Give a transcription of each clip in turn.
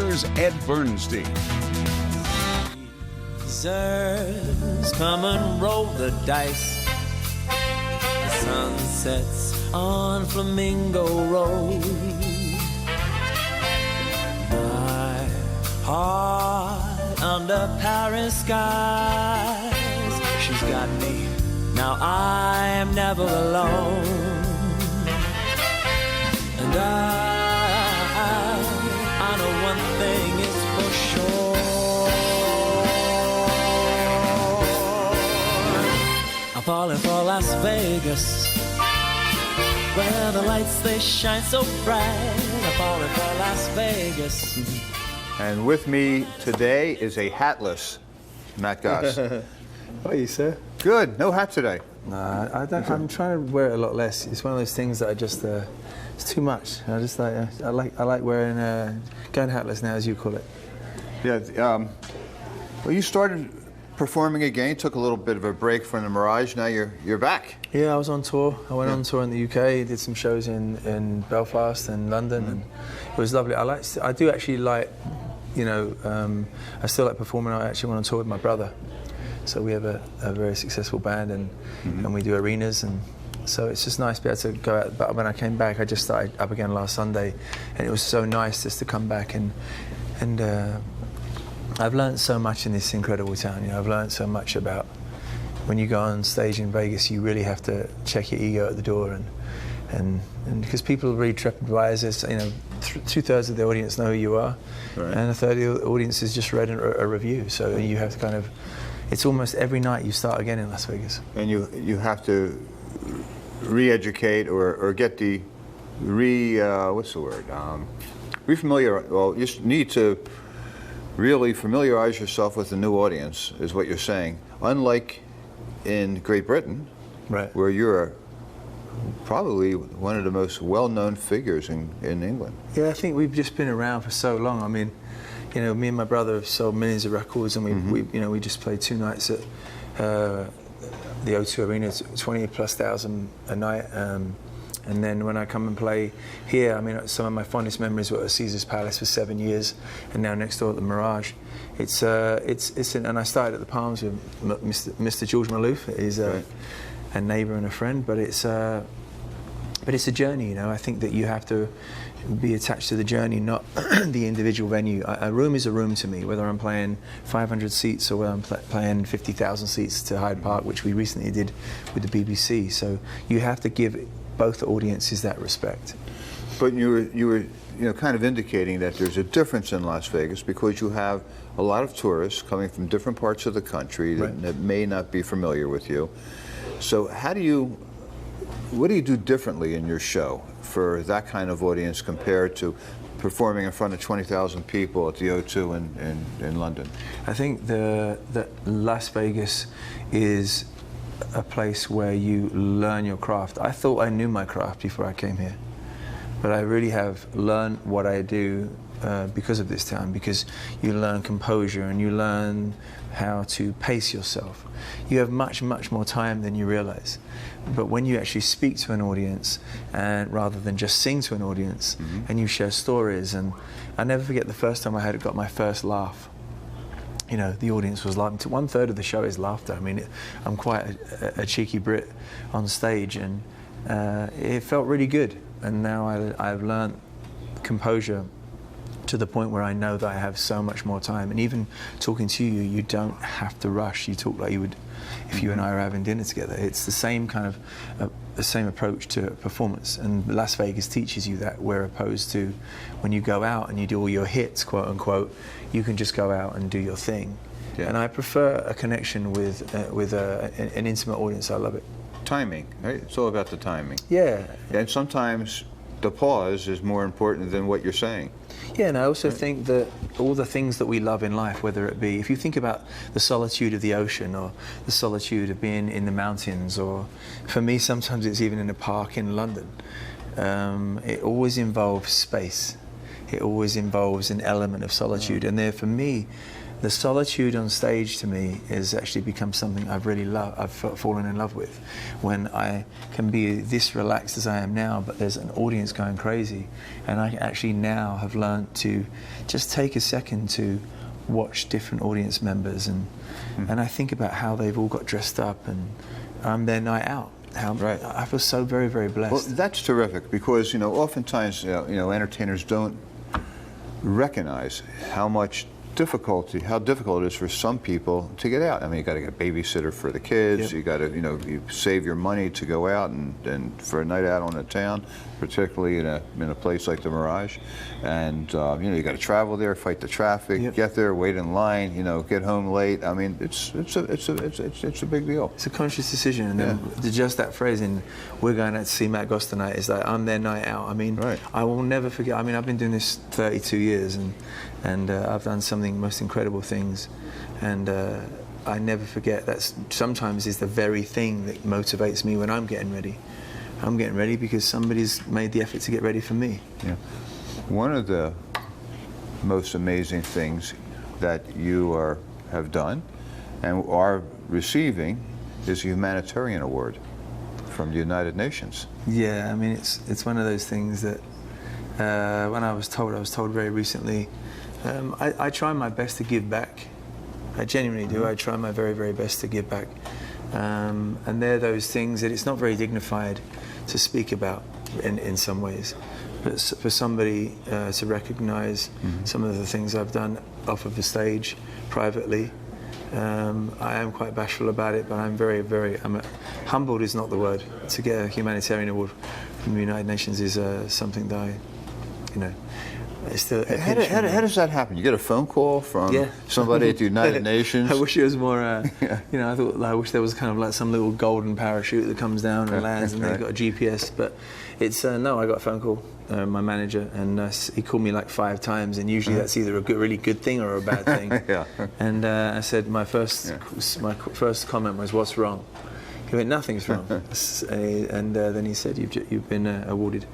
Here's Ed Bernstein. Caesars, come and roll the dice. The sun sets on Flamingo Road. My heart under Paris skies. She's got me, now I am never alone. And I know one thing is for sure. I'm falling for Las Vegas, where the lights they shine so bright. I'm falling for Las Vegas. And with me today is a hatless Matt Goss. How are you, sir? Good. No hat today. Nah, I don't. I'm trying to wear it a lot less. It's one of those things that I just it's too much. I just I like wearing going hatless now, as you call it. Yeah. Well, you started performing again. Took a little bit of a break from the Mirage. Now you're back. Yeah, I was on tour. I went on tour in the UK. Did some shows in Belfast and London, and it was lovely. I do actually like. I still like performing. I actually went on tour with my brother. So we have a very successful band, and we do arenas, and so it's just nice to be able to go out. But when I came back, I just started up again last Sunday, and it was so nice just to come back and I've learned so much in this incredible town. I've learned so much about when you go on stage in Vegas, you really have to check your ego at the door, and because people read TripAdvisor, 2/3 of the audience know who you are, right, and 1/3 of the audience has just read a review. So you have to kind of. It's almost every night you start again in Las Vegas. And you have to re-educate or get the refamiliarize. Well, you need to really familiarize yourself with the new audience, is what you're saying. Unlike in Great Britain, right, where you're probably one of the most well-known figures in England. Yeah, I think we've just been around for so long. I mean, me and my brother have sold millions of records, and we just played 2 nights at the O2 Arena, 20,000+ a night. And then when I come and play here, I mean, some of my fondest memories were at Caesar's Palace for 7 years, and now next door at the Mirage. And I started at the Palms with Mr. George Maloof. He's a neighbour and a friend, but it's a journey. I think that you have to be attached to the journey, not the individual venue. A room is a room to me, whether I'm playing 500 seats or whether I'm playing 50,000 seats to Hyde Park, which we recently did with the BBC. So you have to give both audiences that respect. But you were kind of indicating that there's a difference in Las Vegas because you have a lot of tourists coming from different parts of the country that may not be familiar with you. So what do you do differently in your show for that kind of audience compared to performing in front of 20,000 people at the O2 in London? I think that Las Vegas is a place where you learn your craft. I thought I knew my craft before I came here, but I really have learned what I do because of this town, because you learn composure and you learn how to pace yourself. You have much, much more time than you realize. But when you actually speak to an audience, and rather than just sing to an audience, and you share stories, and I never forget the first time I got my first laugh. The audience was laughing. 1/3 of the show is laughter. I mean, I'm quite a cheeky Brit on stage, and it felt really good. And now I've learned composure to the point where I know that I have so much more time. And even talking to you, you don't have to rush. You talk like you would if you and I were having dinner together. It's the same kind of the same approach to performance. And Las Vegas teaches you that, where opposed to when you go out and you do all your hits, quote unquote, you can just go out and do your thing. Yeah. And I prefer a connection with an intimate audience. I love it. Timing, right? It's all about the timing. Yeah. And sometimes the pause is more important than what you're saying. Yeah, and I also think that all the things that we love in life, whether it be, if you think about the solitude of the ocean or the solitude of being in the mountains, or for me sometimes it's even in a park in London, it always involves space. It always involves an element of solitude. And there, for me, the solitude on stage to me has actually become something I've really loved. I've fallen in love with. When I can be this relaxed as I am now, but there's an audience going crazy, and I actually now have learned to just take a second to watch different audience members, and I think about how they've all got dressed up, and I'm their night out. Right. I feel so very, very blessed. Well, that's terrific, because oftentimes entertainers don't recognize how difficult it is for some people to get out. I mean, you got to get a babysitter for the kids. Yep. You got to, you save your money to go out and for a night out on the town, particularly in a place like the Mirage. And you got to travel there, fight the traffic, yep. Get there, wait in line, get home late. I mean, it's a big deal. It's a conscious decision, and then just that phrase in "we're going out to see Matt Goss tonight" is like I'm their night out. I mean, right. I will never forget. I mean, I've been doing this 32 years, and I've done some most incredible things, and I never forget that sometimes is the very thing that motivates me when I'm getting ready. I'm getting ready because somebody's made the effort to get ready for me. Yeah. One of the most amazing things that you have done and are receiving is a Humanitarian Award from the United Nations. Yeah, I mean, it's one of those things that when I was told very recently. I try my best to give back. I genuinely do. I try my very, very best to give back. And they're those things that it's not very dignified to speak about in some ways. But for somebody to recognize some of the things I've done off of the stage, privately, I am quite bashful about it, but I'm very, very... humbled is not the word. To get a Humanitarian Award from the United Nations is something that I, it's still how does that happen? You get a phone call from somebody at the United Nations? I wish it was more, I wish there was kind of like some little golden parachute that comes down and lands and they've got a GPS, but it's, no, I got a phone call, my manager, and he called me like 5 times, and usually that's either a really good thing or a bad thing. And I said, my first comment was, "What's wrong?" He went, "Nothing's wrong." And then he said, you've been awarded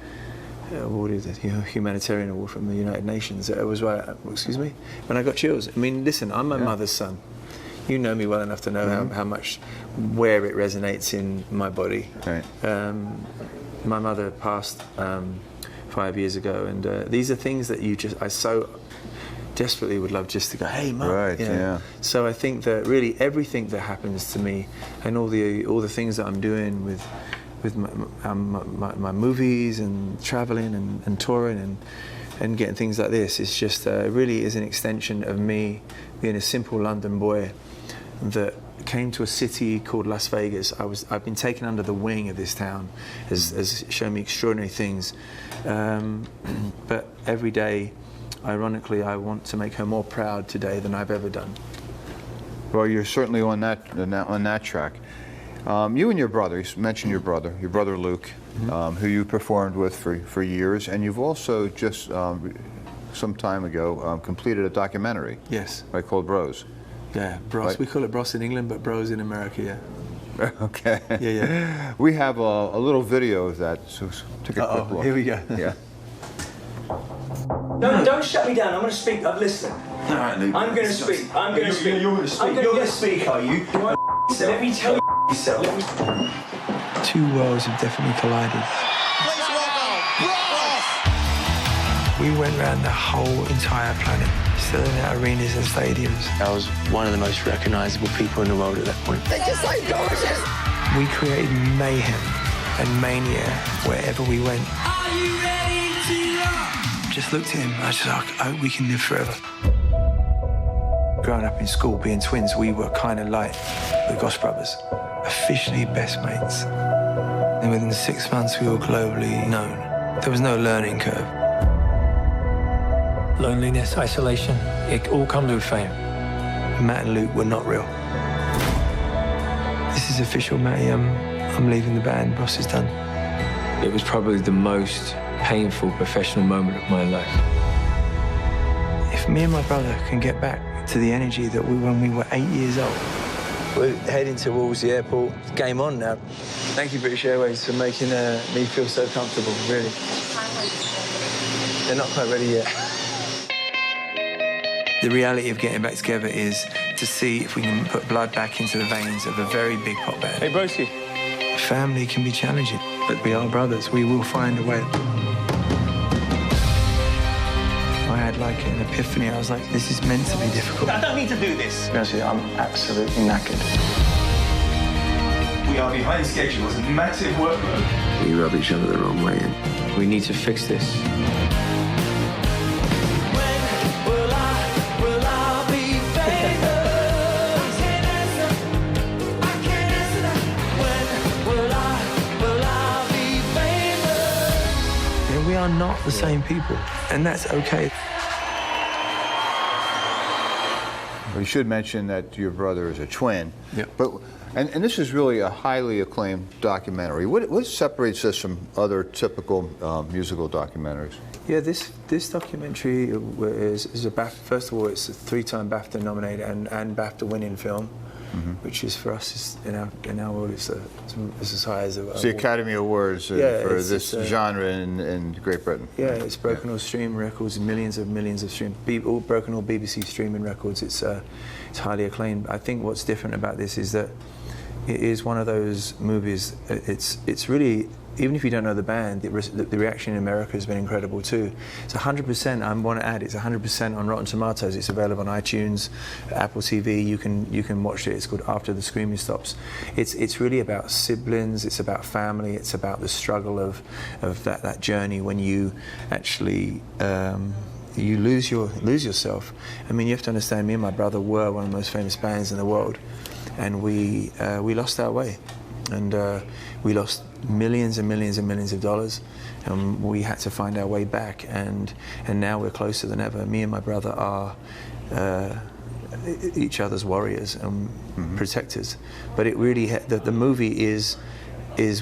a Humanitarian Award from the United Nations. It was like, excuse me? And I got chills. I mean, listen, I'm my mother's son. You know me well enough to know how much, where it resonates in my body. Right. My mother passed 5 years ago, and these are things that I so desperately would love just to go, "Hey, Mum." Right, yeah. So I think that really everything that happens to me, and all the things that I'm doing with my movies and traveling and touring and getting things like this, it's just really is an extension of me being a simple London boy that came to a city called Las Vegas. I've been taken under the wing of this town, has shown me extraordinary things, but every day, ironically, I want to make her more proud today than I've ever done. Well, you're certainly on that track. You and your brother, you mentioned your brother Luke, who you performed with for years, and you've also just some time ago completed a documentary. Yes. Right, called Bros. Yeah, Bros. Right. We call it Bros in England, but Bros in America, yeah. Okay. Yeah. We have a little video of that, so take a quick look. Here we go. Yeah. No, don't shut me down. I'm going to speak. Listen. All right, Luke. I'm going to speak. I'm going to speak. You're going to speak. You're going to speak, are you? Let me tell you yourself. Two worlds have definitely collided. Please welcome Crohn. We went around the whole entire planet, selling out arenas and stadiums. I was one of the most recognisable people in the world at that point. They're just so gorgeous. We created mayhem and mania wherever we went. Are you ready to rock? Just looked at him, I just like, I hope we can live forever. Growing up in school, being twins, we were kind of like the Goss brothers, officially best mates. And within 6 months, we were globally known. There was no learning curve. Loneliness, isolation, it all comes with fame. Matt and Luke were not real. This is official, Matty. I'm leaving the band. Ross is done. It was probably the most painful professional moment of my life. If me and my brother can get back to the energy that we when we were 8 years old. We're heading towards the airport. Game on now. Thank you, British Airways, for making me feel so comfortable, really. They're not quite ready yet. The reality of getting back together is to see if we can put blood back into the veins of a very big pop band. Hey, broski. Family can be challenging, but we are brothers. We will find a way. I had like an epiphany. I was like, this is meant to be difficult. I don't need to do this. To be honest with you, I'm absolutely knackered. We are behind schedule. It's a massive workload. We rub each other the wrong way in. We need to fix this. We are not the same people, and that's okay. We should mention that your brother is a twin. Yeah. And this is really a highly acclaimed documentary. What separates this from other typical musical documentaries? Yeah, this documentary is a BAFTA. First of all, it's a 3-time BAFTA nominated and BAFTA winning film. Which is for us in our world it's as high as it's the Academy Awards for this genre in Great Britain. Yeah, it's broken all streaming records, millions of streams, broken all BBC streaming records. It's highly acclaimed. I think what's different about this is that it is one of those movies. It's really, even if you don't know the band, the reaction in America has been incredible too. It's 100%. I want to add, it's 100% on Rotten Tomatoes. It's available on iTunes, Apple TV. You can watch it. It's called After the Screaming Stops. It's really about siblings. It's about family. It's about the struggle of that journey when you actually. You lose yourself. I mean, you have to understand. Me and my brother were one of the most famous bands in the world, and we lost our way, and we lost millions and millions and millions of dollars, and we had to find our way back. And now we're closer than ever. Me and my brother are each other's warriors and protectors. But it really the movie is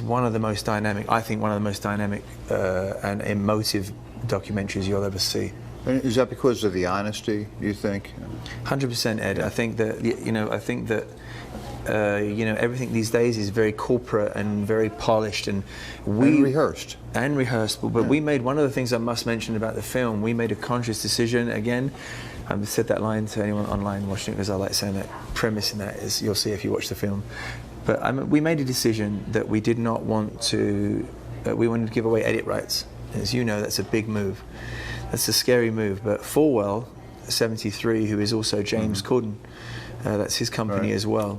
one of the most dynamic. I think one of the most dynamic and emotive documentaries you'll ever see. And is that because of the honesty, you think? 100%, Ed. I think that everything these days is very corporate and very polished, and rehearsed. But we made one of the things I must mention about the film. We made a conscious decision. Again, I've said that line to anyone online watching it because I like saying that. Premise in that is you'll see if you watch the film. But we made a decision that we did not want to. We wanted to give away edit rights. As you know, that's a big move. That's a scary move. But Falwell, 73, who is also James Corden, that's his company as well.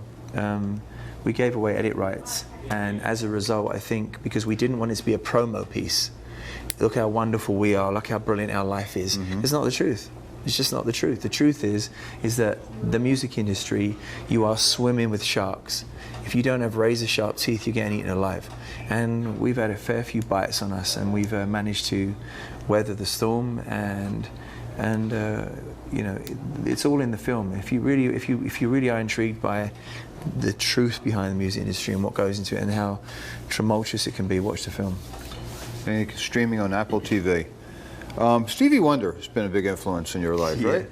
We gave away edit rights, and as a result, I think because we didn't want it to be a promo piece, look how wonderful we are, look how brilliant our life is. It's not the truth. It's just not the truth. The truth is that the music industry, you are swimming with sharks. If you don't have razor sharp teeth, you're getting eaten alive. And we've had a fair few bites on us, and we've managed to weather the storm. And it's all in the film. If you really are intrigued by the truth behind the music industry and what goes into it and how tumultuous it can be, watch the film. And streaming on Apple TV. Stevie Wonder has been a big influence in your life, right?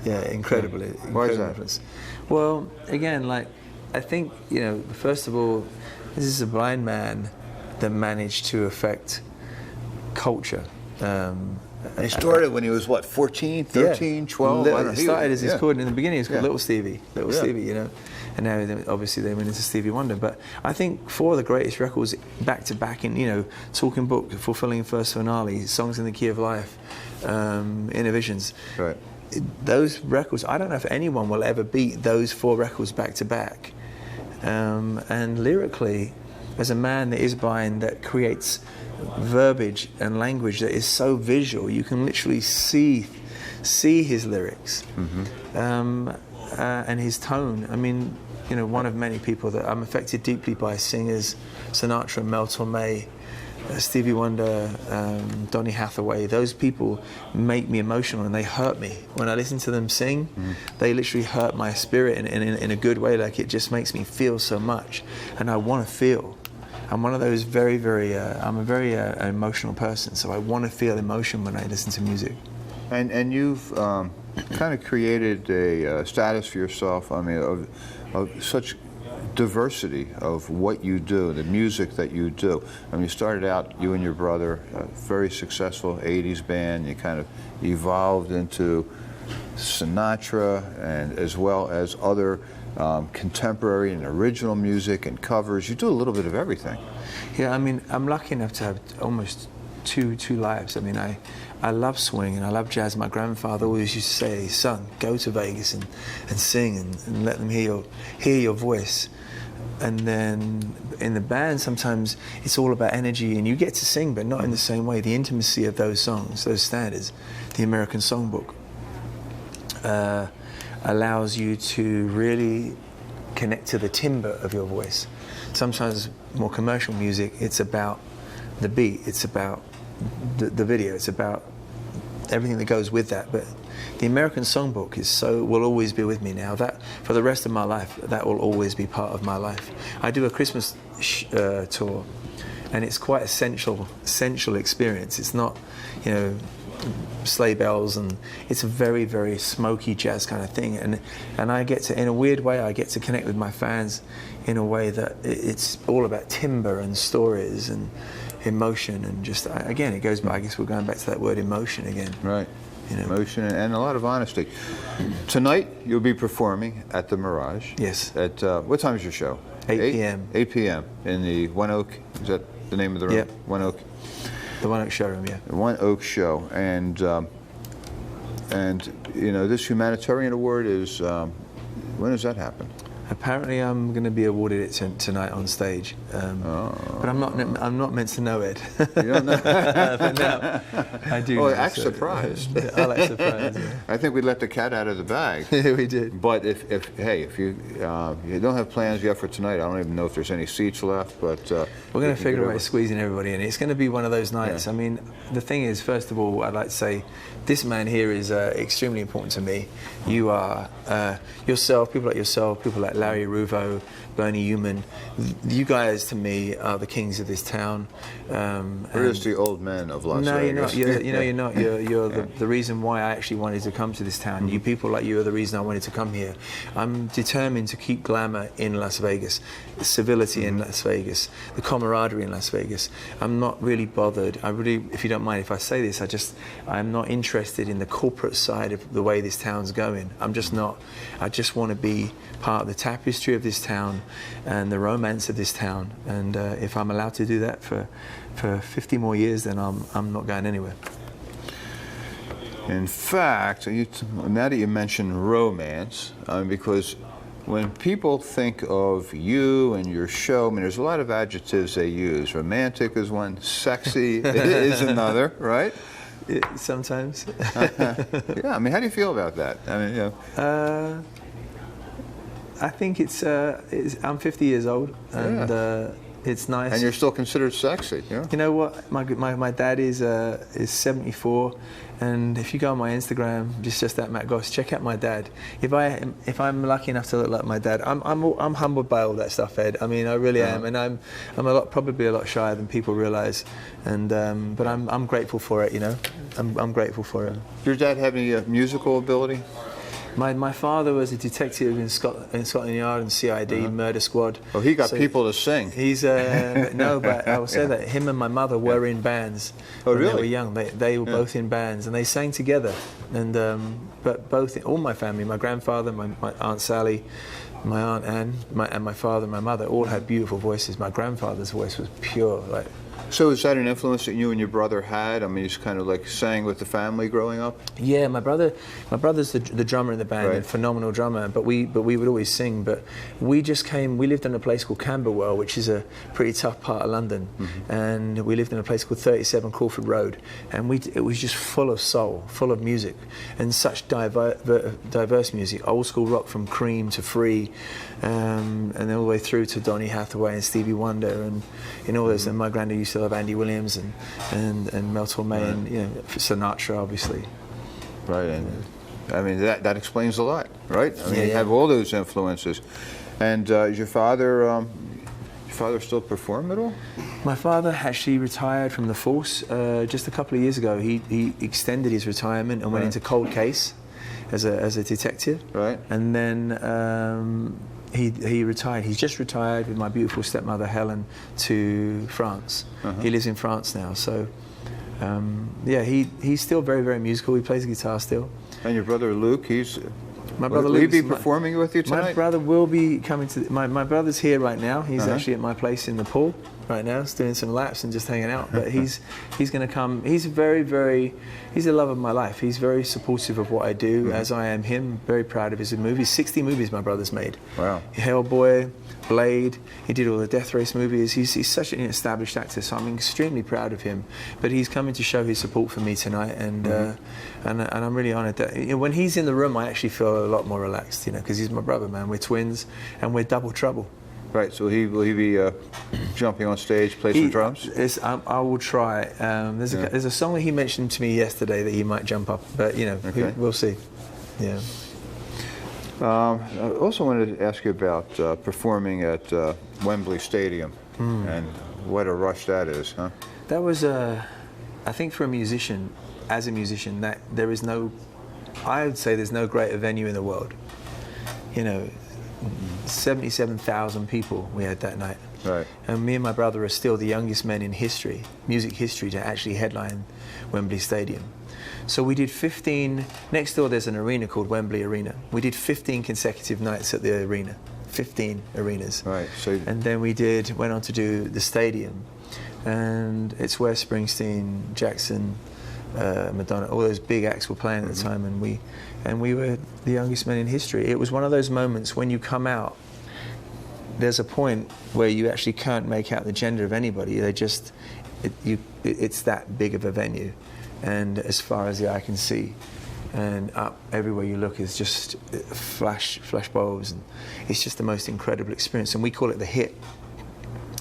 Yeah, incredibly. Why is that? Influence. Well, again, I think, first of all, this is a blind man that managed to affect culture. He started when he was, 14, 13, 12? It started as his chord. In the beginning, it was called Little Stevie, and now obviously they went into Stevie Wonder. But I think 4 of the greatest records back to back in, Talking Book, Fulfilling First Finale, Songs in the Key of Life, Innovations. Right. Those records, I don't know if anyone will ever beat those 4 records back to back. And lyrically, as a man that is blind, that creates verbiage and language that is so visual, you can literally see his lyrics and his tone. I mean, one of many people that I'm affected deeply by: singers, Sinatra, Mel Torme, Stevie Wonder, Donny Hathaway. Those people make me emotional and they hurt me. When I listen to them sing, they literally hurt my spirit in a good way. Like, it just makes me feel so much, and I want to feel. I'm one of those very, very, I'm a very emotional person, so I want to feel emotion when I listen to music. And you've kind of created a status for yourself, of such diversity of what you do, the music that you do. You started out, you and your brother, a very successful 80s band. You kind of evolved into Sinatra, and as well as other contemporary and original music and covers. You do a little bit of everything. Yeah, I mean, I'm lucky enough to have almost two lives. I mean, I love swing and I love jazz. My grandfather always used to say, son, go to Vegas and sing and let them hear your voice. And then in the band, sometimes it's all about energy, and you get to sing, but not in the same way. The intimacy of those songs, those standards, the American Songbook, allows you to really connect to the timbre of your voice. Sometimes more commercial music, it's about the beat, it's about the video, it's about everything that goes with that. But the American Songbook will always be with me now. That for the rest of my life, that will always be part of my life. I do a Christmas tour, and it's quite a sensual experience. It's not, sleigh bells, and it's a very, very smoky jazz kind of thing. And I get to, in a weird way, I get to connect with my fans in a way that it's all about timbre and stories and emotion, and just, again, it goes back, I guess we're going back to that word emotion again. Right. Emotion and a lot of honesty. Tonight you'll be performing at the Mirage. Yes. At what time is your show? 8 p.m. 8 p.m. in the One Oak. Is that the name of the room? Yep. One Oak. The One Oak showroom, yeah. The One Oak show, and this Humanitarian Award is when does that happen? Apparently, I'm going to be awarded it tonight on stage, but I'm not meant to know it. You don't know? But now, I do. Oh, know, act so. surprised. I like surprise. Yeah. I think we let the cat out of the bag. We did. But if you don't have plans yet for tonight, I don't even know if there's any seats left. But we're going to figure a way of squeezing everybody in. It's going to be one of those nights. Yeah. I mean, the thing is, first of all, I'd like to say, this man here is extremely important to me. You are yourself, people like yourself, people like Larry Ruvo, Bernie Human. You guys, to me, are the kings of this town. Where's the old men of Las No, Vegas? you're not. You're not. You're the reason why I actually wanted to come to this town. You people like you are the reason I wanted to come here. I'm determined to keep glamour in Las Vegas, the civility in Las Vegas, the camaraderie in Las Vegas. I'm not really bothered. If you don't mind if I say this, I'm not interested in the corporate side of the way this town's going. I'm just not. I just want to be part of the tapestry of this town and the romance of this town. And if I'm allowed to do that for 50 more years, then I'm not going anywhere. In fact, now that you mention romance, because when people think of you and your show, I mean, there's a lot of adjectives they use. Romantic is one, sexy is another, right? Sometimes. Yeah, I mean, how do you feel about that? I mean, I think I'm 50 years old, and it's nice. And you're still considered sexy, yeah? You know what? My dad is 74, and if you go on my Instagram, just at Matt Goss, check out my dad. If I'm lucky enough to look like my dad, I'm humbled by all that stuff, Ed. I mean, I really am, and I'm probably a lot shyer than people realise, and but I'm grateful for it. I'm grateful for it. Your dad have any musical ability? My father was a detective in Scotland Yard and CID, Murder Squad. Oh, he got people to sing. He's no, but I will say that him and my mother were in bands when they were young. They were both in bands, and they sang together. And but all my family, my grandfather, my Aunt Sally, my Aunt Anne, and my father and my mother all had beautiful voices. My grandfather's voice was pure, like. So is that an influence that you and your brother had? I mean, he's kind of like sang with the family growing up? Yeah, my brother's the drummer in the band, a phenomenal drummer, but we would always sing. But we lived in a place called Camberwell, which is a pretty tough part of London, and we lived in a place called 37 Crawford Road, and it was just full of soul, full of music, and such diverse music, old school rock from Cream to Free, and then all the way through to Donny Hathaway and Stevie Wonder, and all those. And my granddad used to love Andy Williams and Mel Torme and Sinatra, obviously. Right, and I mean that explains a lot, right? I mean, you have all those influences. And is your father still perform at all? My father actually retired from the force just a couple of years ago. He extended his retirement and went into cold case as a detective. Right. And then he retired. He's just retired with my beautiful stepmother Helen to France. He lives in France now. So he's still very, very musical. He plays the guitar still. And your brother Luke, My brother will he Luke be is performing with you tonight? My brother will be coming to. My brother's here right now. He's actually at my place in the pool right now, just doing some laps and just hanging out. But he's going to come. He's he's the love of my life. He's very supportive of what I do, as I am him. Very proud of his movies. 60 movies my brother's made. Wow. Hellboy, Blade. He did all the Death Race movies. He's such an established actor, so I'm extremely proud of him. But he's coming to show his support for me tonight, and I'm really honoured that when he's in the room, I actually feel a lot more relaxed, because he's my brother, man. We're twins, and we're double trouble. Right. So will he be jumping on stage, play some drums? I will try. There's a song that he mentioned to me yesterday that he might jump up, but we'll see. Yeah. I also wanted to ask you about performing at Wembley Stadium and what a rush that is, huh? That was I think for a musician, that I would say there's no greater venue in the world. 77,000 people we had that night. Right. And me and my brother are still the youngest men in music history, to actually headline Wembley Stadium. So we did 15, next door there's an arena called Wembley Arena. We did 15 consecutive nights at the arena, 15 arenas. Right. And then went on to do the stadium. And it's where Springsteen, Jackson, Madonna, all those big acts were playing at the time, and we were the youngest men in history. It was one of those moments when you come out, there's a point where you actually can't make out the gender of anybody. It's that big of a venue, and as far as the eye can see, and up everywhere you look is just flash bulbs, and it's just the most incredible experience. And we call it the hit.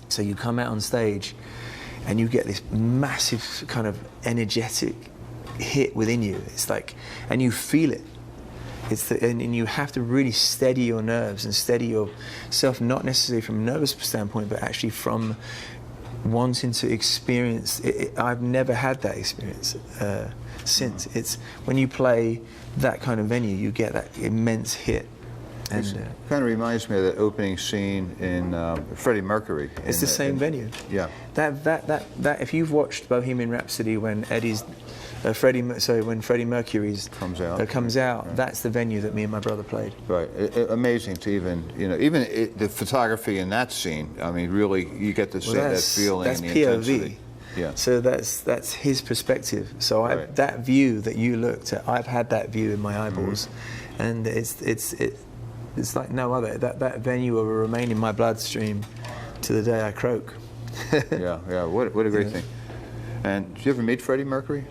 So you come out on stage, and you get this massive kind of energetic hit within you. It's like, and you feel it. And you have to really steady your nerves and steady yourself, not necessarily from a nervous standpoint, but actually from wanting to experience it. I've never had that experience since. It's when you play that kind of venue, you get that immense hit. And it kind of reminds me of that opening scene in Freddie Mercury. It's the same venue. Yeah. That if you've watched Bohemian Rhapsody when when Freddie Mercury's comes out, that's the venue that me and my brother played. Right. Amazing to even the photography in that scene. I mean, really, you get that feeling. That's and the POV. intensity. Yeah. So that's his perspective. So that view that you looked at, I've had that view in my eyeballs, and it's like no other. That venue will remain in my bloodstream to the day I croak. Yeah. What a great thing. And did you ever meet Freddie Mercury?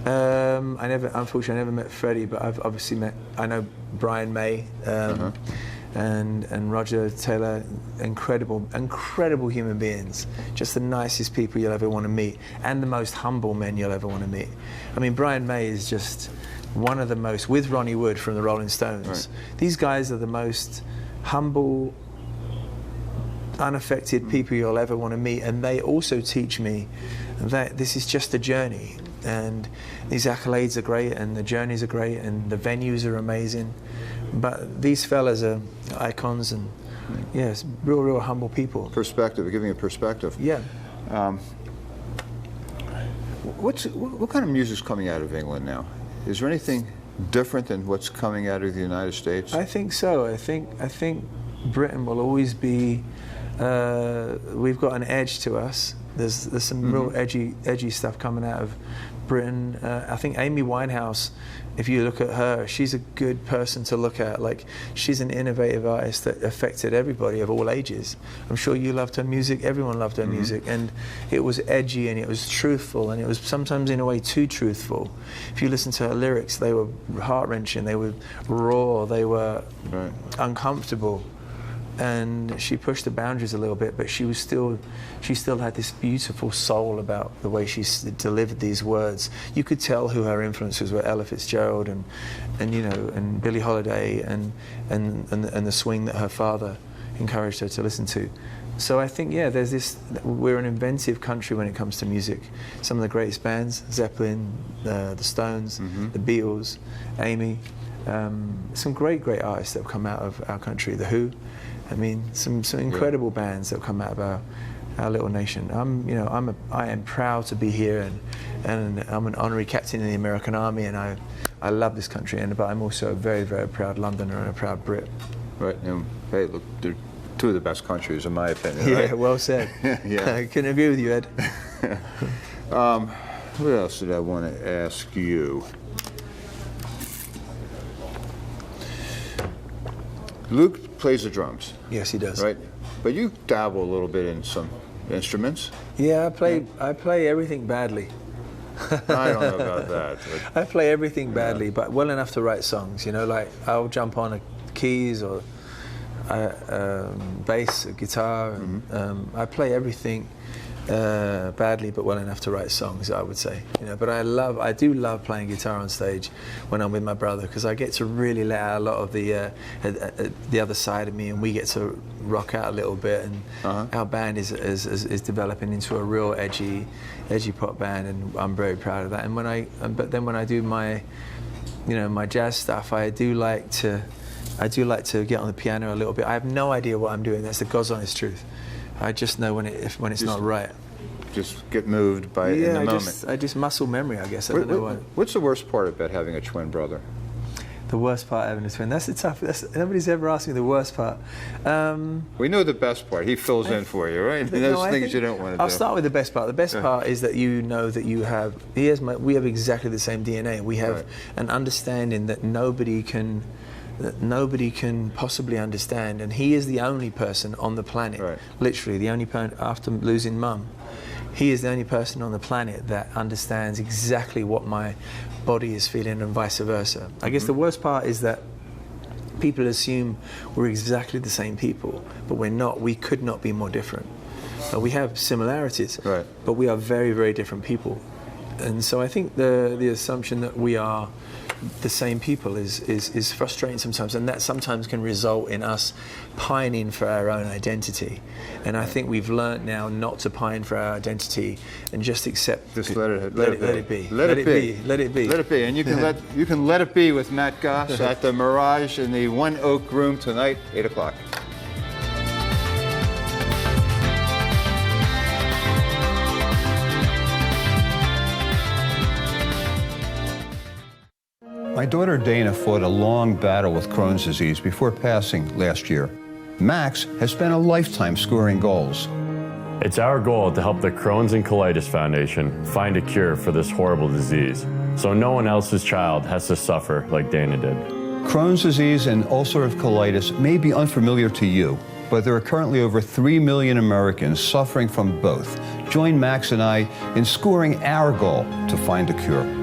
Unfortunately, I never met Freddie, but I've obviously I know Brian May, and Roger Taylor, incredible human beings, just the nicest people you'll ever want to meet, and the most humble men you'll ever want to meet. I mean, Brian May is just one of the most, with Ronnie Wood from the Rolling Stones. Right. These guys are the most humble, unaffected people you'll ever want to meet, and they also teach me that this is just a journey, and these accolades are great, and the journeys are great, and the venues are amazing, but these fellas are icons, and yes, real humble people. Perspective, giving a perspective. Yeah. What kind of music's coming out of England now? Is there anything different than what's coming out of the United States? I think so. I think Britain will always be. We've got an edge to us. There's some real edgy stuff coming out of Britain. I think Amy Winehouse, if you look at her, she's a good person to look at. Like, she's an innovative artist that affected everybody of all ages. I'm sure you loved her music. Everyone loved her music, and it was edgy, and it was truthful, and it was sometimes in a way too truthful. If you listen to her lyrics, they were heart-wrenching. They were raw. They were uncomfortable. And she pushed the boundaries a little bit, but she still had this beautiful soul about the way she delivered these words. You could tell who her influences were: Ella Fitzgerald and Billie Holiday and the swing that her father encouraged her to listen to. So I think there's this. We're an inventive country when it comes to music. Some of the greatest bands: Zeppelin, the Stones, the Beatles, Amy. Some great artists that have come out of our country. The Who. I mean, some incredible bands that have come out of our little nation. I am proud to be here, and I'm an honorary captain in the American Army, and I I love this country, but I'm also a very, very proud Londoner and a proud Brit. Right. And, hey, look, they're two of the best countries, in my opinion. Yeah, right? well said. Yeah. I couldn't agree with you, Ed. What else did I want to ask you? Luke plays the drums. Yes, he does. Right? But you dabble a little bit in some instruments. Yeah, I play everything badly. I don't know about that. But I play everything badly, but well enough to write songs. You know, like I'll jump on keys or bass, or guitar. And, I play everything badly, but well enough to write songs, I would say. You know, but I do love playing guitar on stage when I'm with my brother, because I get to really let out a lot of the other side of me, and we get to rock out a little bit. And our band is developing into a real edgy pop band, and I'm very proud of that. And but then when I do my jazz stuff, I do like to get on the piano a little bit. I have no idea what I'm doing. That's the God's honest truth. I just know when it's not right. Just get moved by it in the moment. I just muscle memory, I guess. I don't know why. What's the worst part about having a twin brother? The worst part of having a twin. That's the tough. Nobody's ever asked me the worst part. We know the best part. He fills in for you, right? Those things you don't want to do. I'll start with the best part. The best part is that you know that you have. We have exactly the same DNA. We have an understanding that nobody can possibly understand, and he is the only person on the planet, literally the only person after losing mum. He is the only person on the planet that understands exactly what my body is feeling, and vice versa. I guess the worst part is that people assume we're exactly the same people, but we're not. We could not be more different. We have similarities, but we are very, very different people. And so I think the assumption that we are the same people is frustrating sometimes, and that sometimes can result in us pining for our own identity. And I think we've learned now not to pine for our identity and just accept. Just let it be. Let it be. Let it be. And you can let it be with Matt Goss at the Mirage in the One Oak Room tonight, 8 o'clock. My daughter Dana fought a long battle with Crohn's disease before passing last year. Max has spent a lifetime scoring goals. It's our goal to help the Crohn's and Colitis Foundation find a cure for this horrible disease, so no one else's child has to suffer like Dana did. Crohn's disease and ulcerative colitis may be unfamiliar to you, but there are currently over 3 million Americans suffering from both. Join Max and I in scoring our goal to find a cure.